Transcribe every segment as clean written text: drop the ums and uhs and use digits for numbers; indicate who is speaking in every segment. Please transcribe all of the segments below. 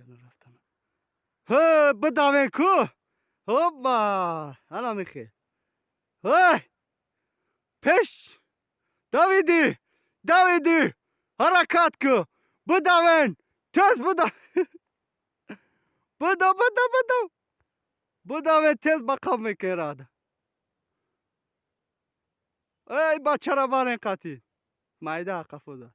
Speaker 1: کردن رفتن. ها بداوین کو هوبا انا میخی های پیش داویدی حرکت کو بداوین تز بدا بداوین تز مقام میکرد. ای بچه را بارین قطی مایده قفوزه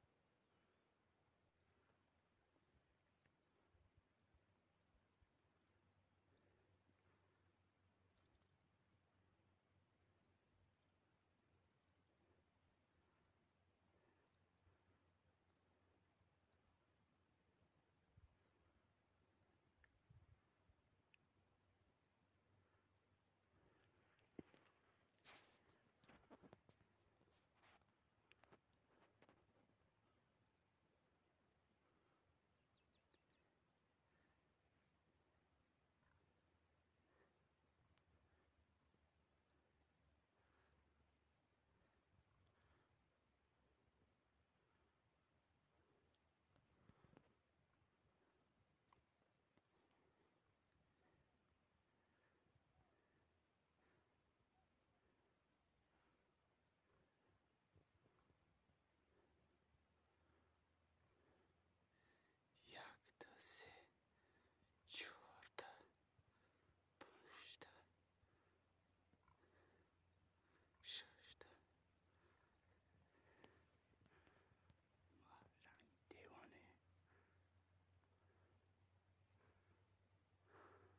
Speaker 1: یک دو سه چهار پنج شش دیوانه نگاه داره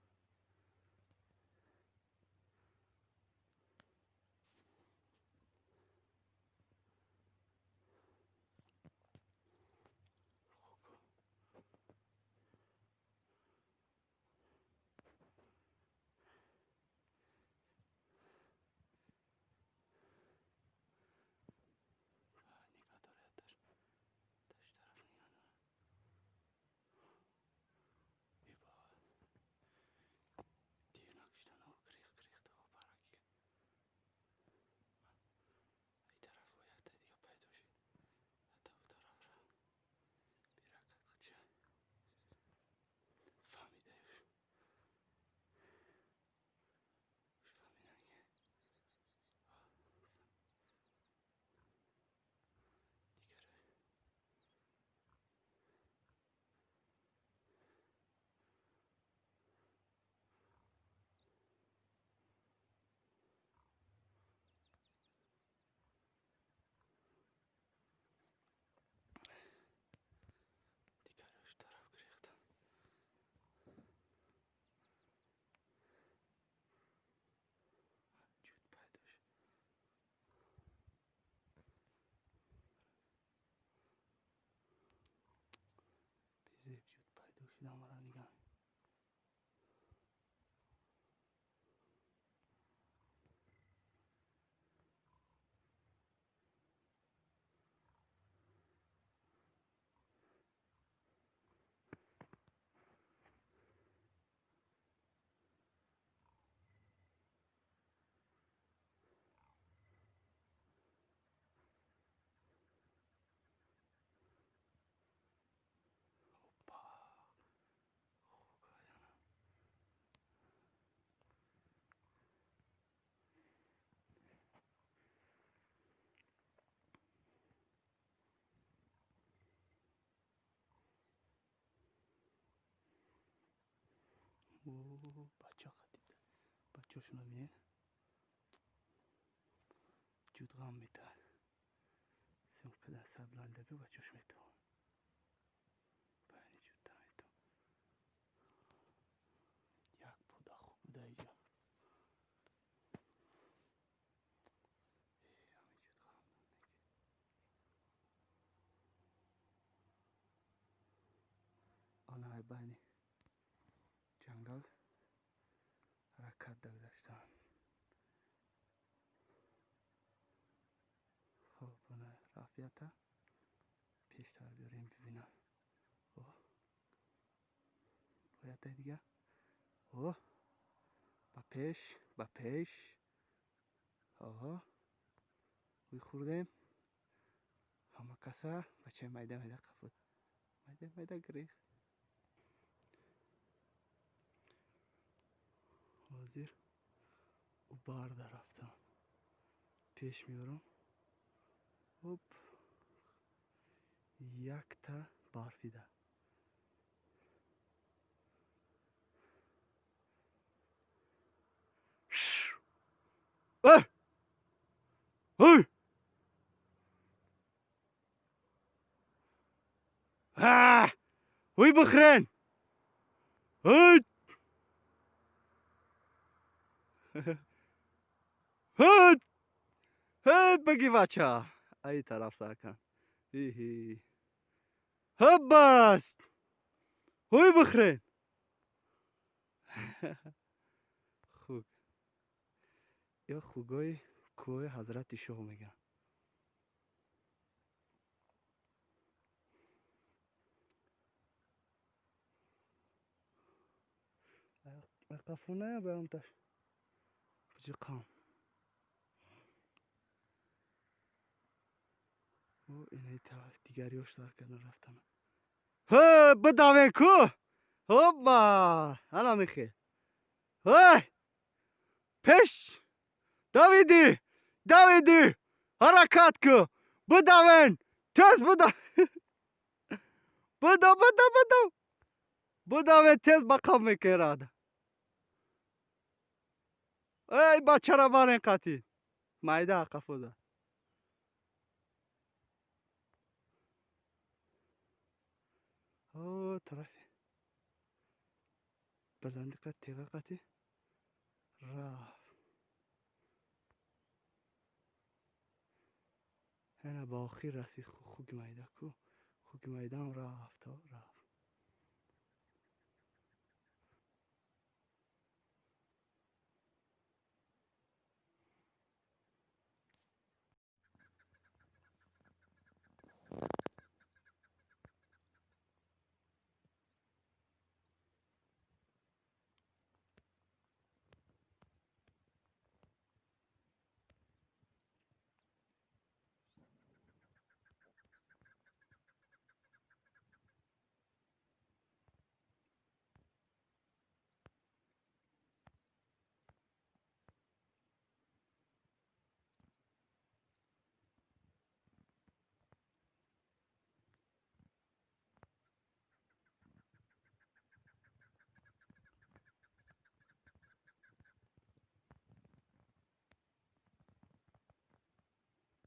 Speaker 1: داشت طرف میانه بیبا دیوناکشتن ها کریخ دا برکی ای طرف باید دیگه پیدا شد حتی او طرف را بیرکت خدشه فهمیده فهمیدن که دیگره دیگرش طرف گریختن جود پیدا شد بیزیب جود پیدا شد همه نگاه او بچه خدید بچه شونو بینین جود غم میده سیم کده سبلنده بی بچهش میده بینی جود میده یک پودا خوب بوده اینجا همین جود غم آنها بینی جنگل حرکت داشتن خب اونه رفیقتا پیشتر بیاریم ببینم اوه باید دیگه اوه با پیش آها بوی خوردیم همه کسا بچه میده قفود میده گریخ زیر و برده رفتم. پیش میارم. هوپ. یک تا برفیده. هی هی بخرن. هی هی هی بگی بچه ای طرف ساکن. هی هی هب بس هی بخرن. خوب یا خوگای کوه حضرت شاه میگن. قفونه برام تاش بجی قام او اینه طرف دیگریش دار کردن رفتن. ها بداوین کو هوبا انا میخی های پیش داویدی داویدی حرکت کو بداوین تز بدا بدا بدا بدا بداوین تز بقام میکرد. ای بچه را بارین قطی مایده قفوزه او طرفی بلندی قد تیغه قطی رفت. هنه با آخیر رسید خوک مایده کو خوک مایده هم رفت رفت.